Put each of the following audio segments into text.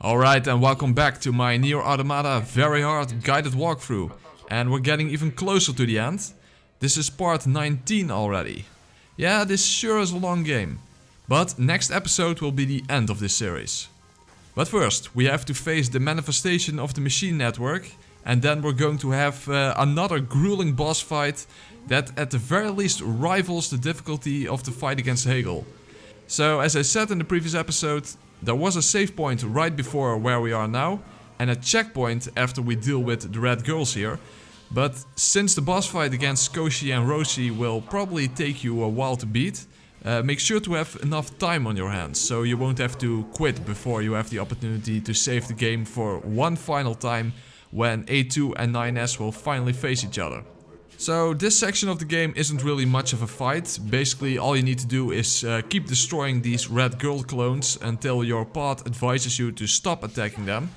Alright, and welcome back to my Nier Automata very hard guided walkthrough. And we're getting even closer to the end. This is part 19 already. Yeah, this sure is a long game. But next episode will be the end of this series. But first, we have to face the manifestation of the machine network. And then we're going to have another grueling boss fight that at the very least rivals the difficulty of the fight against Hegel. So as I said in the previous episode, there was a save point right before where we are now and a checkpoint after we deal with the red girls here. But since the boss fight against Koshi and Rosie will probably take you a while to beat, make sure to have enough time on your hands so you won't have to quit before you have the opportunity to save the game for one final time when A2 and 9S will finally face each other. So this section of the game isn't really much of a fight. Basically all you need to do is keep destroying these red girl clones until your path advises you to stop attacking them.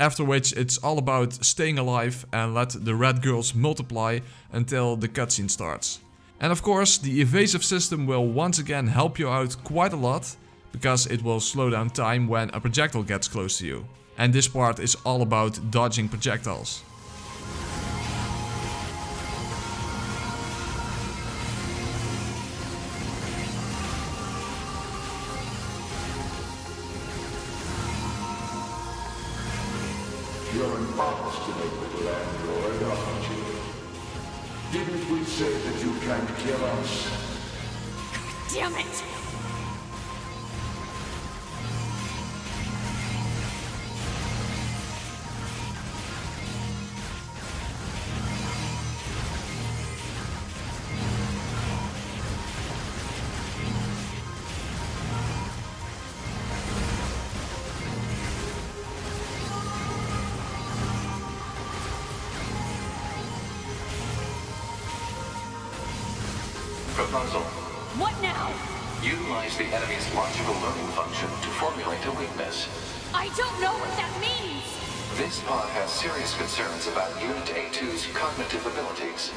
After which it's all about staying alive and let the red girls multiply until the cutscene starts. And of course the evasive system will once again help you out quite a lot, because it will slow down time when a projectile gets close to you. And this part is all about dodging projectiles. You're an obstinate landlord, aren't you? Didn't we say that you can't kill us? Damn it! Proposal. What now? Utilize the enemy's logical learning function to formulate a weakness. I don't know what that means! This pod has serious concerns about Unit A2's cognitive abilities.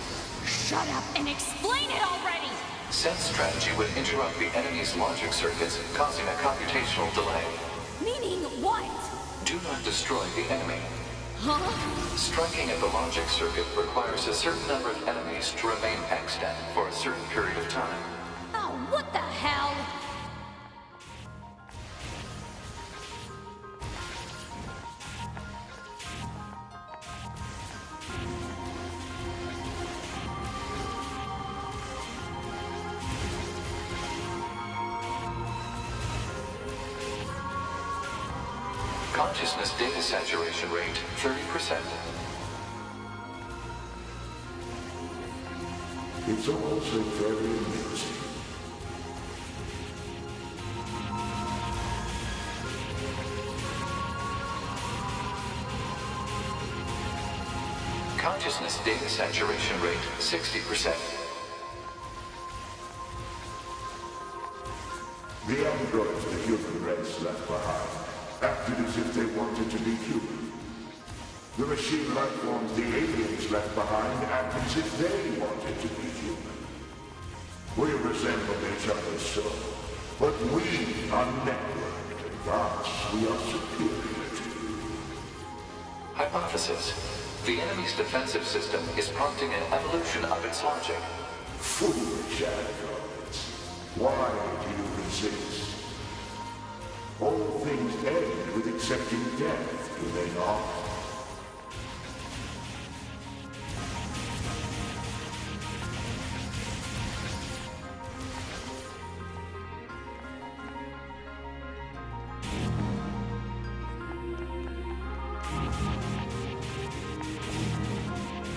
Shut up and explain it already! Said strategy would interrupt the enemy's logic circuits, causing a computational delay. Meaning what? Do not destroy the enemy. Huh? Striking at the logic circuit requires a certain number of enemies to remain extant for a certain period of time. Oh, what the hell? Consciousness data saturation rate 30%. It's also very amusing. Consciousness data saturation rate 60%. The androids the human race left behind acted as if they wanted to be human. The machine life forms the aliens left behind acted as if they wanted to be human. We resemble each other so, but we are networked, and thus we are superior to you. Hypothesis. The enemy's defensive system is prompting an evolution of its logic. Foolish androids. Why do you resist? All things end with accepting death, do they not?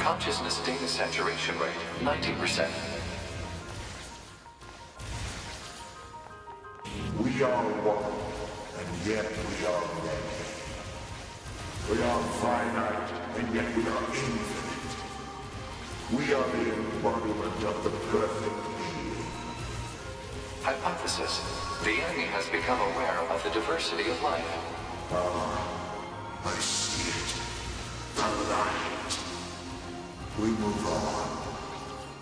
Consciousness data saturation rate 90%. We are one, and yet we are many. We are finite, and yet we are infinite. We are the embodiment of the perfect being. Hypothesis. The enemy has become aware of the diversity of life. I see it. The light. We move on.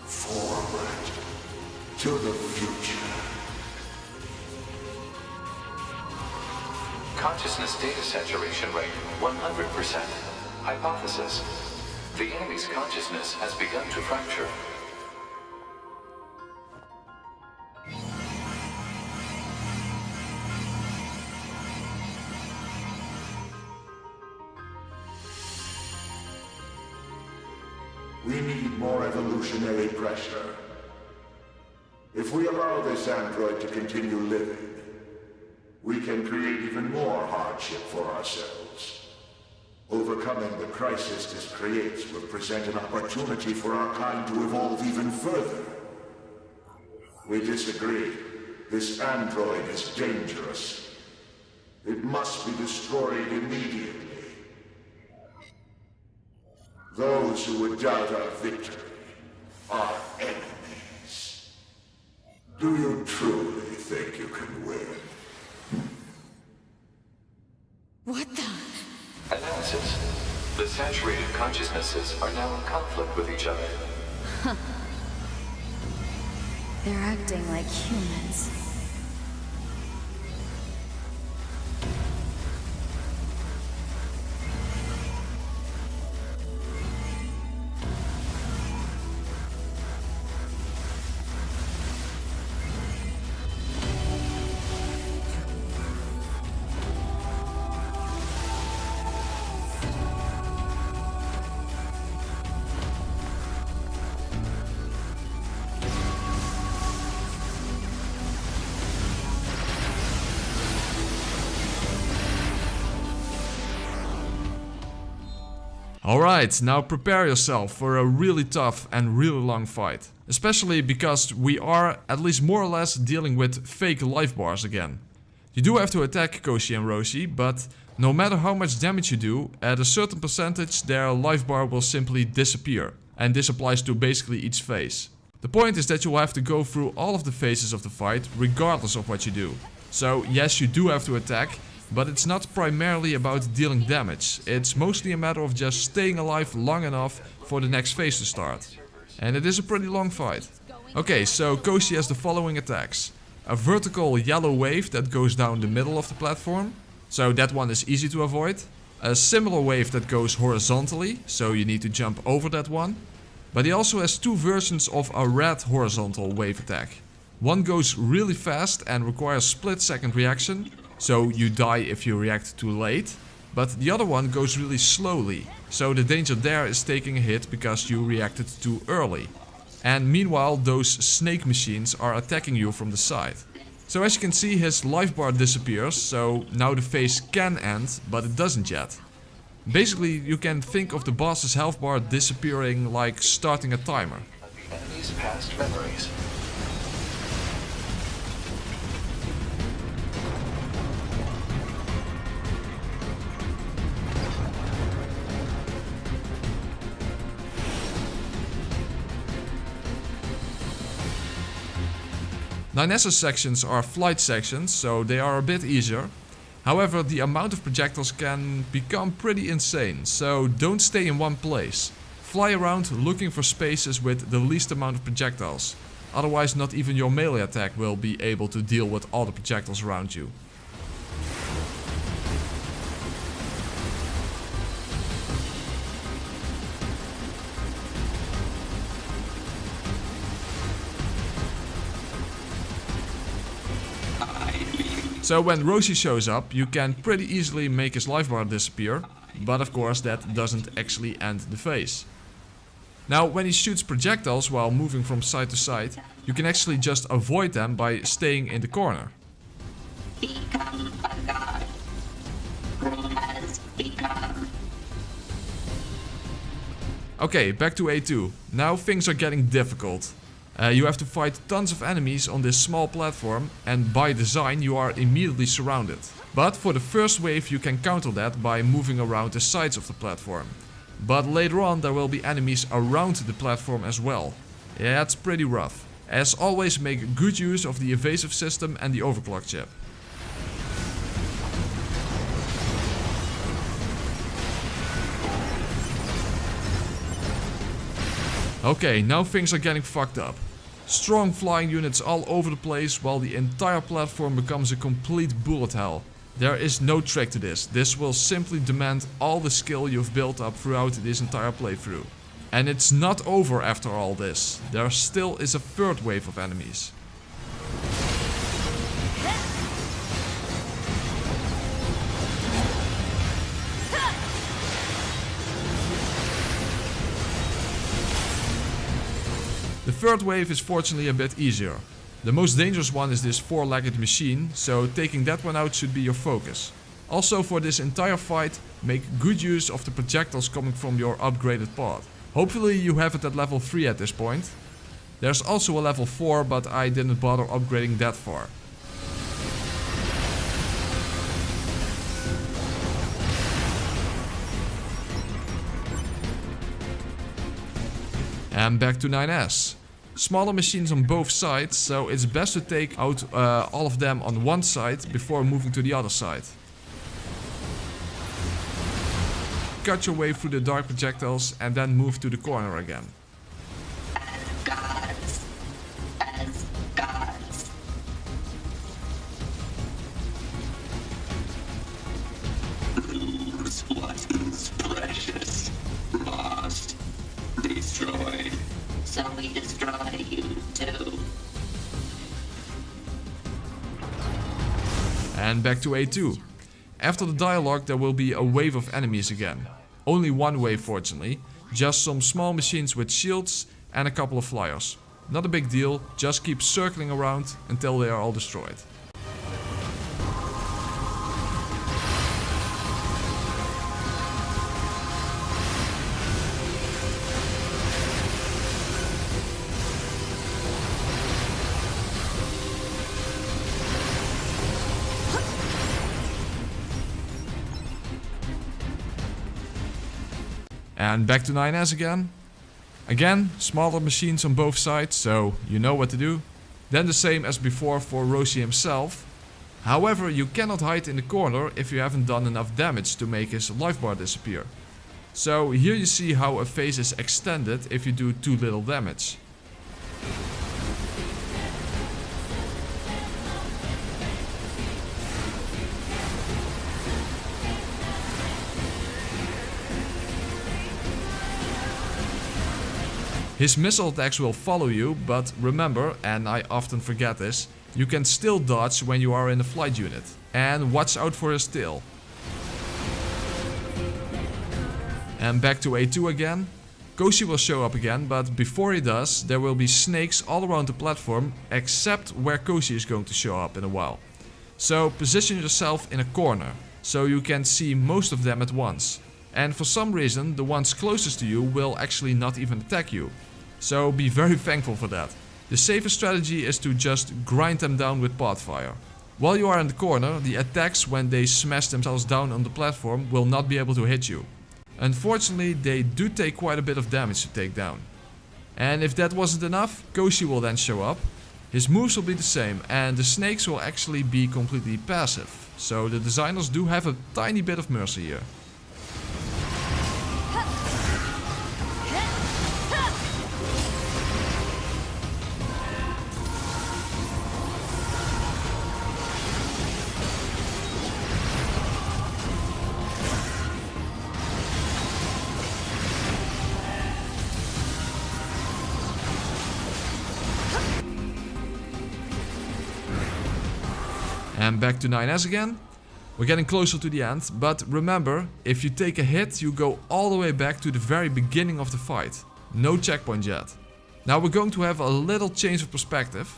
Forward. To the future. Consciousness data saturation rate 100%. Hypothesis. The enemy's consciousness has begun to fracture. We need more evolutionary pressure. If we allow this android to continue living, we can create even more hardship for ourselves. Overcoming the crisis this creates will present an opportunity for our kind to evolve even further. We disagree. This android is dangerous. It must be destroyed immediately. Those who would doubt our victory are enemies. Do you truly think you can win? What the? Analysis. The saturated consciousnesses are now in conflict with each other. They're acting like humans. Alright, now prepare yourself for a really tough and really long fight. Especially because we are, at least more or less, dealing with fake life bars again. You do have to attack Koshi and Rosie, but no matter how much damage you do, at a certain percentage their life bar will simply disappear. And this applies to basically each phase. The point is that you will have to go through all of the phases of the fight, regardless of what you do. So yes, you do have to attack, but it's not primarily about dealing damage. It's mostly a matter of just staying alive long enough for the next phase to start. And it is a pretty long fight. Okay, so Koshi has the following attacks. A vertical yellow wave that goes down the middle of the platform. So that one is easy to avoid. A similar wave that goes horizontally, so you need to jump over that one. But he also has two versions of a red horizontal wave attack. One goes really fast and requires split-second reaction, so you die if you react too late. But the other one goes really slowly, so the danger there is taking a hit because you reacted too early. And meanwhile those snake machines are attacking you from the side. So as you can see, his life bar disappears, so now the phase can end, but it doesn't yet. Basically you can think of the boss's health bar disappearing like starting a timer. The enemy's past memories. Now Nessa's sections are flight sections, so they are a bit easier. However, the amount of projectiles can become pretty insane, so don't stay in one place. Fly around looking for spaces with the least amount of projectiles. Otherwise not even your melee attack will be able to deal with all the projectiles around you. So when Ro-shi shows up, you can pretty easily make his life bar disappear, but of course that doesn't actually end the phase. Now when he shoots projectiles while moving from side to side, you can actually just avoid them by staying in the corner. Become a god. Who has become. Okay, back to A2. Now things are getting difficult. You have to fight tons of enemies on this small platform, and by design you are immediately surrounded. But for the first wave you can counter that by moving around the sides of the platform. But later on there will be enemies around the platform as well. Yeah, it's pretty rough. As always, make good use of the evasive system and the overclock chip. Okay, now things are getting fucked up. Strong flying units all over the place while the entire platform becomes a complete bullet hell. There is no trick to this. This will simply demand all the skill you've built up throughout this entire playthrough. And it's not over after all this. There still is a third wave of enemies. The third wave is fortunately a bit easier. The most dangerous one is this four-legged machine, so taking that one out should be your focus. Also for this entire fight, make good use of the projectiles coming from your upgraded pod. Hopefully you have it at level 3 at this point. There's also a level 4, but I didn't bother upgrading that far. And back to 9S. Smaller machines on both sides, so it's best to take out all of them on one side before moving to the other side. Cut your way through the dark projectiles and then move to the corner again. As gods. Lose what is precious. Lost. Destroyed. So we destroy you too. And back to A2. After the dialogue there will be a wave of enemies again. Only one wave fortunately, just some small machines with shields and a couple of flyers. Not a big deal, just keep circling around until they are all destroyed. And back to 9S again. Again, smaller machines on both sides, so you know what to do. Then the same as before for Ro-shi himself. However, you cannot hide in the corner if you haven't done enough damage to make his life bar disappear. So here you see how a phase is extended if you do too little damage. His missile attacks will follow you, but remember, and I often forget this, you can still dodge when you are in a flight unit. And watch out for his tail. And back to A2 again. Ko-shi will show up again, but before he does, there will be snakes all around the platform, except where Ko-shi is going to show up in a while. So position yourself in a corner, so you can see most of them at once. And for some reason, the ones closest to you will actually not even attack you. So be very thankful for that. The safest strategy is to just grind them down with pod fire. While you are in the corner, the attacks when they smash themselves down on the platform will not be able to hit you. Unfortunately, they do take quite a bit of damage to take down. And if that wasn't enough, Ko-shi will then show up. His moves will be the same, and the snakes will actually be completely passive. So the designers do have a tiny bit of mercy here. And back to 9S again. We're getting closer to the end, but remember, if you take a hit, you go all the way back to the very beginning of the fight. No checkpoint yet. Now we're going to have a little change of perspective.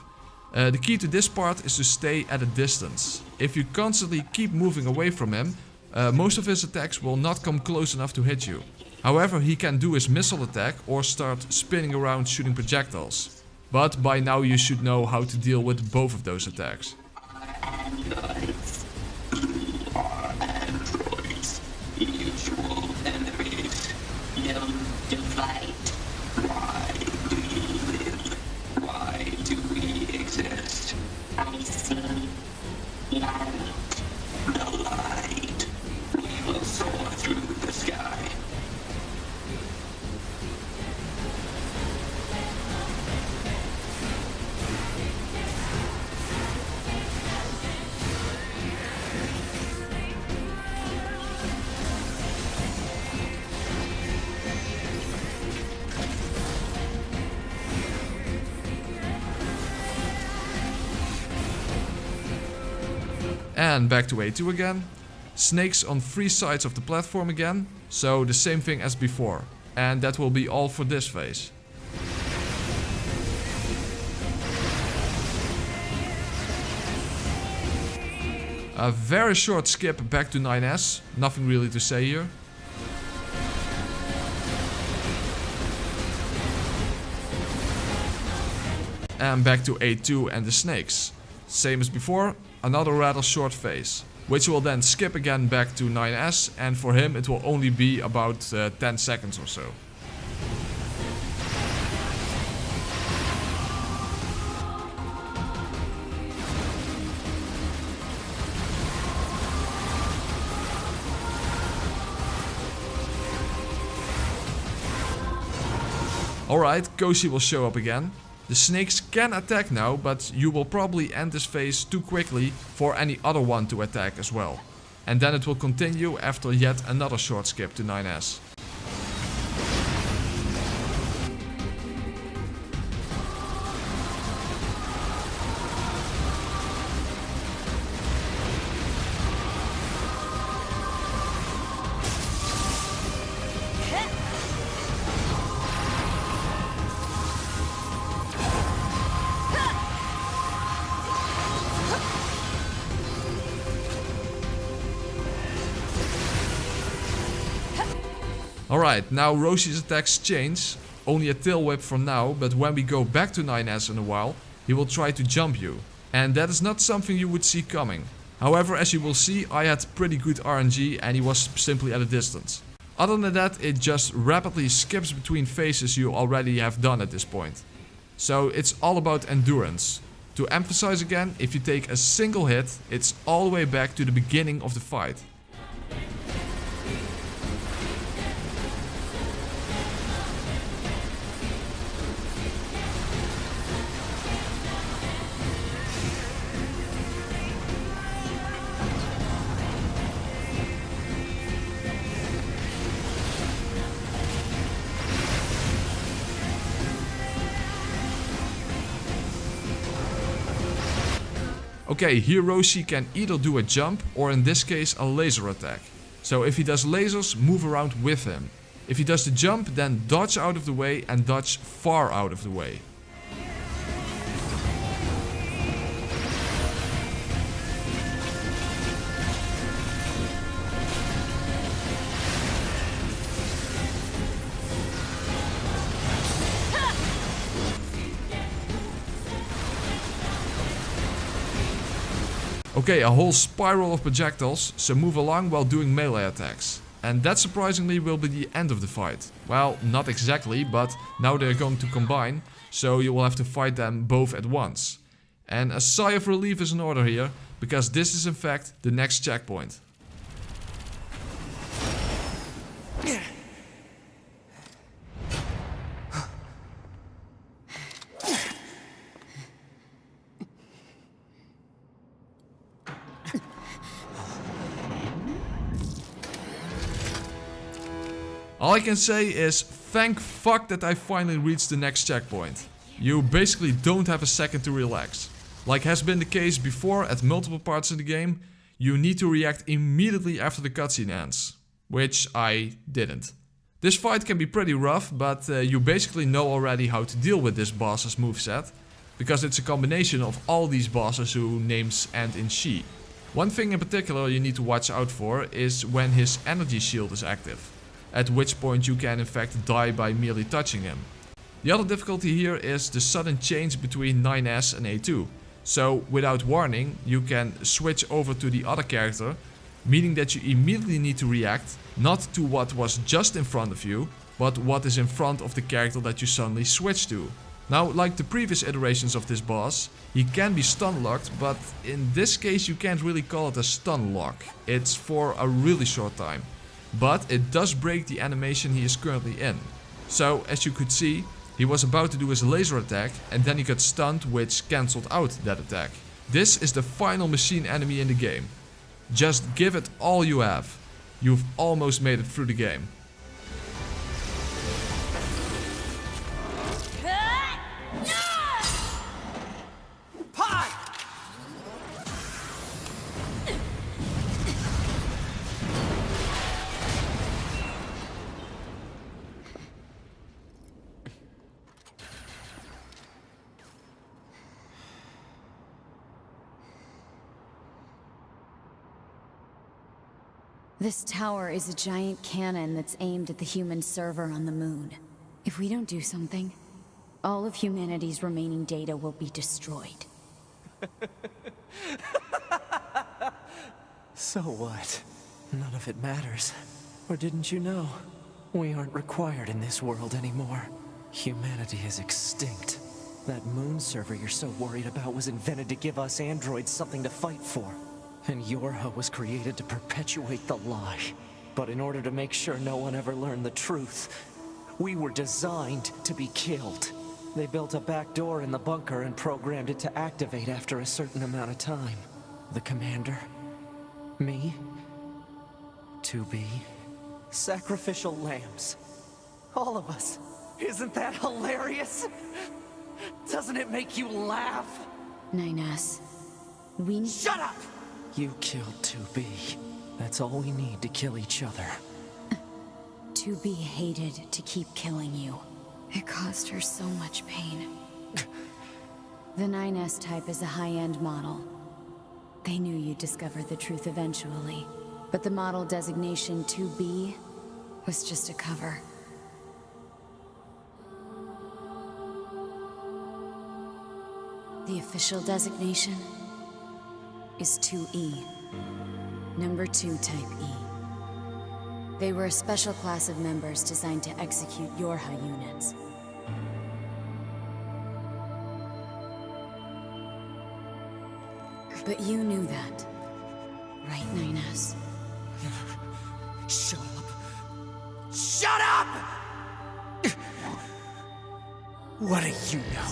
The key to this part is to stay at a distance. If you constantly keep moving away from him, most of his attacks will not come close enough to hit you. However, he can do his missile attack or start spinning around shooting projectiles. But by now you should know how to deal with both of those attacks. Androids. Who are androids? Usual enemies. Known to fight. Why do you live? Why do we exist? I see light. The light. We will soar through the sky. And back to A2 again. Snakes on 3 sides of the platform again. So the same thing as before. And that will be all for this phase. A very short skip back to 9S. Nothing really to say here. And back to A2 and the snakes. Same as before, another rather short phase. Which will then skip again back to 9S, and for him it will only be about 10 seconds or so. Alright, Ko-shi will show up again. The snakes can attack now, but you will probably end this phase too quickly for any other one to attack as well. And then it will continue after yet another short skip to 9S. Alright, now Roshi's attacks change, only a tail whip for now, but when we go back to 9S in a while, he will try to jump you. And that is not something you would see coming. However, as you will see, I had pretty good RNG and he was simply at a distance. Other than that, it just rapidly skips between phases you already have done at this point. So it's all about endurance. To emphasize again, if you take a single hit, it's all the way back to the beginning of the fight. Okay, here Ro-shi can either do a jump or in this case a laser attack. So if he does lasers, move around with him. If he does the jump, then dodge out of the way and dodge far out of the way. Okay, a whole spiral of projectiles, so move along while doing melee attacks. And that surprisingly will be the end of the fight. Well, not exactly, but now they're going to combine, so you will have to fight them both at once. And a sigh of relief is in order here, because this is in fact the next checkpoint. All I can say is thank fuck that I finally reached the next checkpoint. You basically don't have a second to relax. Like has been the case before at multiple parts in the game, you need to react immediately after the cutscene ends. Which I didn't. This fight can be pretty rough, but you basically know already how to deal with this boss's moveset. Because it's a combination of all these bosses whose names end in "shi". One thing in particular you need to watch out for is when his energy shield is active. At which point you can in fact die by merely touching him. The other difficulty here is the sudden change between 9S and A2. So without warning you can switch over to the other character, meaning that you immediately need to react not to what was just in front of you, but what is in front of the character that you suddenly switch to. Now, like the previous iterations of this boss, he can be stun locked, but in this case you can't really call it a stun lock. It's for a really short time. But it does break the animation he is currently in. So, as you could see, he was about to do his laser attack and then he got stunned, which cancelled out that attack. This is the final machine enemy in the game. Just give it all you have. You've almost made it through the game. This tower is a giant cannon that's aimed at the human server on the moon. If we don't do something, all of humanity's remaining data will be destroyed. So what? None of it matters. Or didn't you know? We aren't required in this world anymore. Humanity is extinct. That moon server you're so worried about was invented to give us androids something to fight for. And Yorha was created to perpetuate the lie. But in order to make sure no one ever learned the truth, we were designed to be killed. They built a back door in the bunker and programmed it to activate after a certain amount of time. The commander, me, 2B, sacrificial lambs. All of us. Isn't that hilarious? Doesn't it make you laugh? 9S, we need— Shut up! You killed 2B. That's all we need to kill each other. 2B hated to keep killing you. It caused her so much pain. The 9S type is a high-end model. They knew you'd discover the truth eventually. But the model designation 2B was just a cover. The official designation is 2E. Number 2 type E. They were a special class of members designed to execute Yorha units. But you knew that, right, 9S? Shut up! Shut up! What do you know?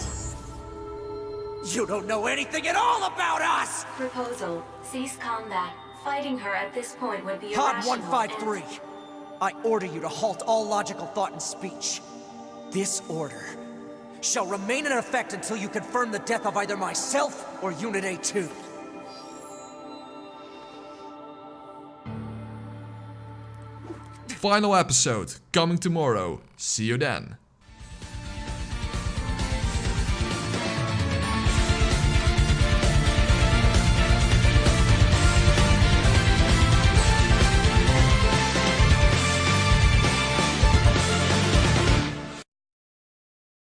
You don't know anything at all about us! Proposal. Cease combat. Fighting her at this point would be Pod irrational 153. I order you to halt all logical thought and speech. This order shall remain in effect until you confirm the death of either myself or Unit A2. Final episode, coming tomorrow. See you then.